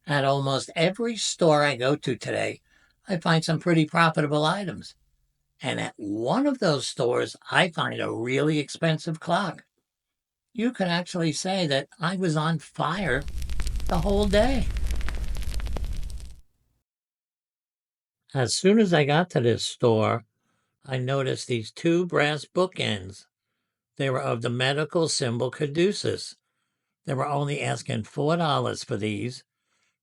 At almost every store I go to today, I find some pretty profitable items. And at one of those stores, I find a really expensive clock. You could actually say that I was on fire the whole day. As soon as I got to this store, I noticed these two brass bookends. They were of the medical symbol caduceus. They were only asking $4 for these,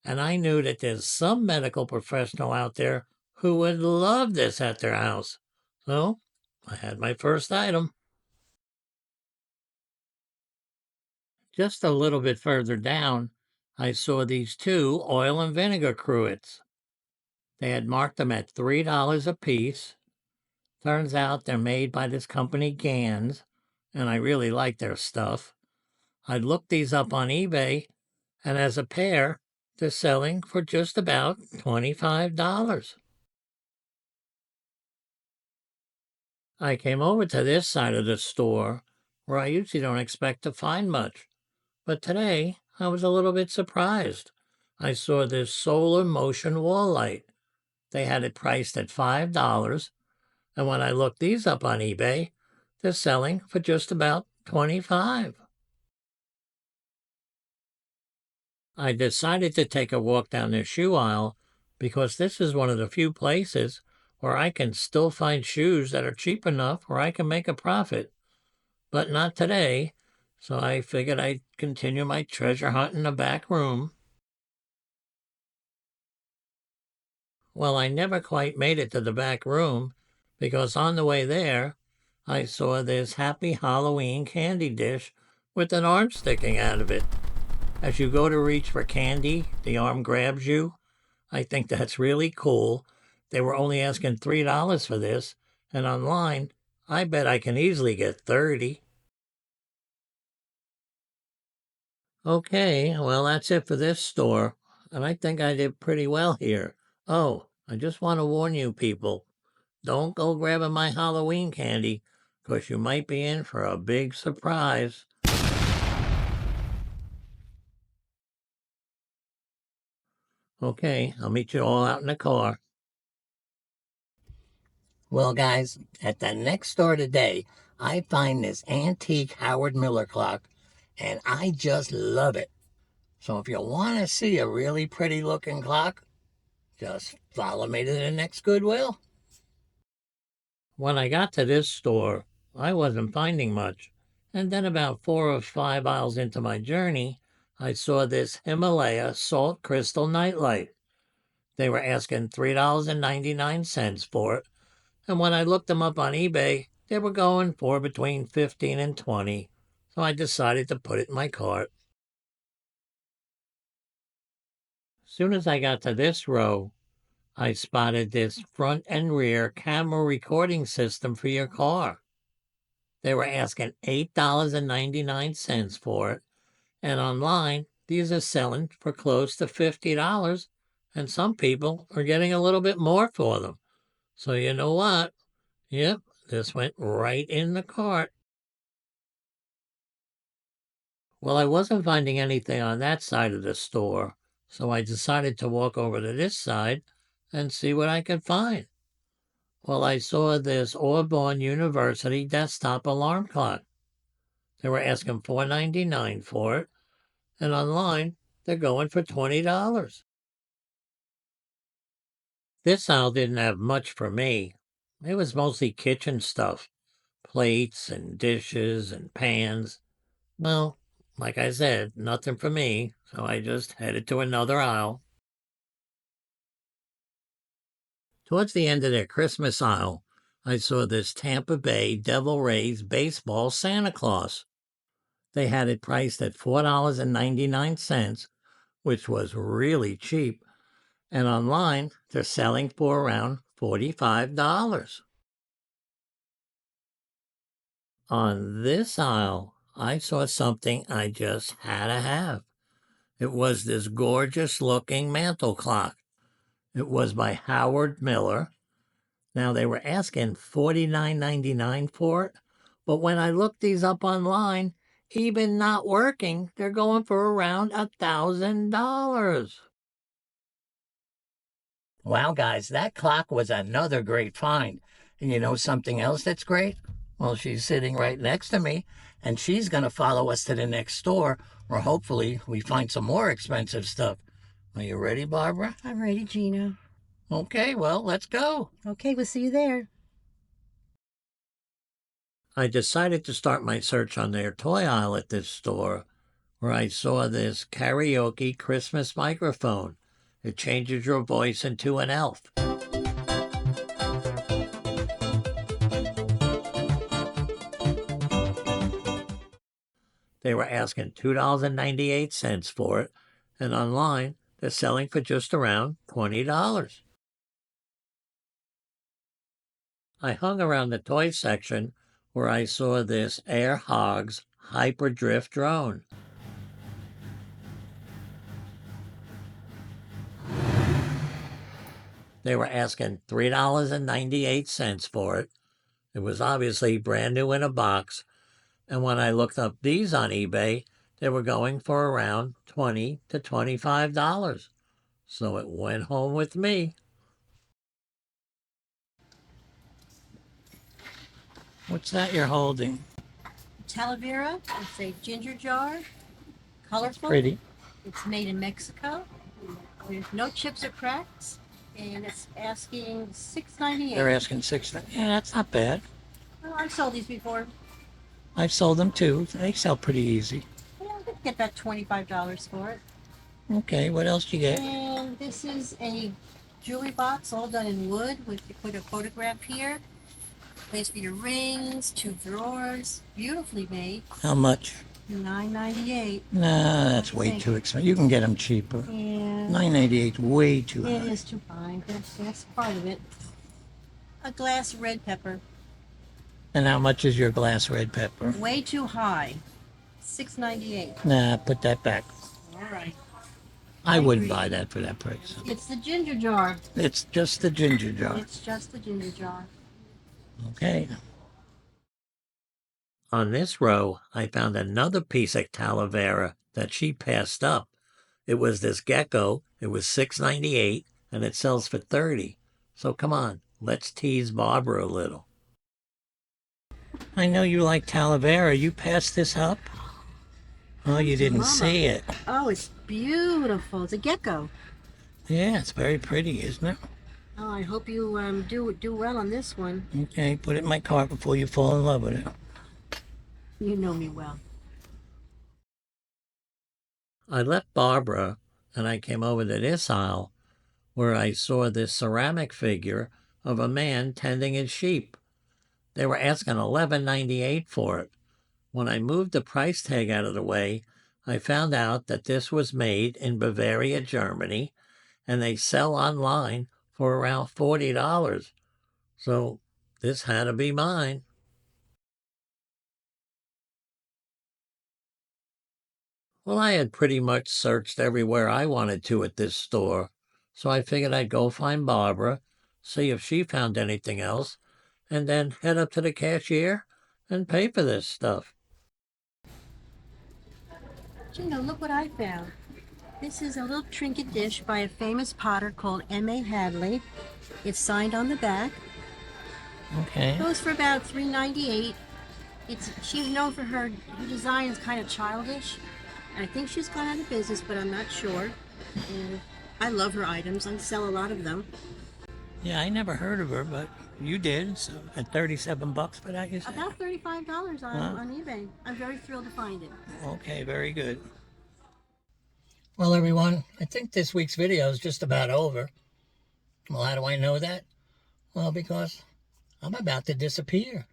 and I knew that there's some medical professional out there who would love this at their house. So I had my first item. Just a little bit further down, I saw these two oil and vinegar cruets. They had marked them at $3 a piece. Turns out they're made by this company Gans, and I really like their stuff. I looked these up on eBay, and as a pair, they're selling for just about $25. I came over to this side of the store where I usually don't expect to find much, but today I was a little bit surprised. I saw this solar motion wall light. They had it priced at $5, and when I looked these up on eBay, they're selling for just about 25. I decided to take a walk down the shoe aisle because this is one of the few places where I can still find shoes that are cheap enough where I can make a profit. But not today, so I figured I'd continue my treasure hunt in the back room. Well, I never quite made it to the back room because on the way there, I saw this happy Halloween candy dish with an arm sticking out of it. As you go to reach for candy, the arm grabs you. I think that's really cool. They were only asking $3 for this, and online, I bet I can easily get 30. Okay, well, that's it for this store, and I think I did pretty well here. Oh, I just want to warn you people, don't go grabbing my Halloween candy, 'cause you might be in for a big surprise. Okay, I'll meet you all out in the car. Well, guys, at the next store today, I find this antique Howard Miller clock, and I just love it. So if you want to see a really pretty looking clock, just follow me to the next Goodwill. When I got to this store, I wasn't finding much. And then about 4 or 5 aisles into my journey, I saw this Himalaya salt crystal nightlight. They were asking $3.99 for it. And when I looked them up on eBay, they were going for between 15 and 20. So I decided to put it in my cart. Soon as I got to this row, I spotted this front and rear camera recording system for your car. They were asking $8.99 for it, and online, these are selling for close to $50, and some people are getting a little bit more for them. So you know what? Yep, this went right in the cart. Well, I wasn't finding anything on that side of the store, so I decided to walk over to this side and see what I could find. Well, I saw this Auburn University desktop alarm clock. They were asking $4.99 for it, and online they're going for $20. This aisle didn't have much for me. It was mostly kitchen stuff, plates and dishes and pans. Well, like I said, nothing for me, so I just headed to another aisle. Towards the end of their Christmas aisle, I saw this Tampa Bay Devil Rays baseball Santa Claus. They had it priced at $4.99, which was really cheap, and online they're selling for around $45. On this aisle, I saw something I just had to have. It was this gorgeous looking mantel clock. It was by Howard Miller. Now they were asking $49.99 for it, but when I looked these up online, even not working, they're going for around $1,000. Wow, guys, that clock was another great find. And you know something else that's great? Well, she's sitting right next to me, and she's going to follow us to the next store where hopefully we find some more expensive stuff. Are you ready, Barbara? I'm ready, Geno. Okay, well, let's go. Okay, we'll see you there. I decided to start my search on their toy aisle at this store, where I saw this karaoke Christmas microphone. It changes your voice into an elf. They were asking $2.98 for it, and online they're selling for just around $20. I hung around the toy section where I saw this Air Hogs Hyperdrift drone. They were asking $3.98 for it. It was obviously brand new in a box, and when I looked up these on eBay, they were going for around $20 to $25. So it went home with me. What's that you're holding? Talavera. It's a ginger jar. Colorful. Pretty. It's made in Mexico. There's no chips or cracks. And it's asking $6.98. They're asking $6. Yeah, that's not bad. Well, I've sold these before. I've sold them too. They sell pretty easy. Yeah, I could get about $25 for it. Okay, what else do you get? And this is a jewelry box all done in wood with you put a photograph here. Place for your rings, 2 drawers, beautifully made. How much? $9.98. Nah, that's way too expensive. You can get them cheaper. Yeah. $9.98 is way too high. It is too high. That's part of it. A glass red pepper. And how much is your glass red pepper? Way too high. $6.98. Nah, put that back. All right. I wouldn't buy that for that price. It's the ginger jar. It's just the ginger jar. It's just the ginger jar. Okay. On this row, I found another piece of Talavera that she passed up. It was this gecko. It was $6.98, and it sells for $30. So come on, let's tease Barbara a little. I know you like Talavera. You passed this up? Oh, you didn't see it. Oh, it's beautiful. It's a gecko. Yeah, it's very pretty, isn't it? Oh, I hope you do well on this one. Okay, put it in my cart before you fall in love with it. You know me well. I left Barbara and I came over to this aisle where I saw this ceramic figure of a man tending his sheep. They were asking $11.98 for it. When I moved the price tag out of the way, I found out that this was made in Bavaria, Germany, and they sell online for around $40. So this had to be mine. Well, I had pretty much searched everywhere I wanted to at this store, so I figured I'd go find Barbara, see if she found anything else, and then head up to the cashier and pay for this stuff. Geno, look what I found. This is a little trinket dish by a famous potter called M.A. Hadley. It's signed on the back. Okay. It goes for about $3.98. She's known for her design is kind of childish. I think she's gone out of business, but I'm not sure. And I love her items. I sell a lot of them. Yeah, I never heard of her, but you did. So at $37 for that, you said? About $35 on eBay. I'm very thrilled to find it. Okay, very good. Well, everyone, I think this week's video is just about over. Well, how do I know that? Well, because I'm about to disappear.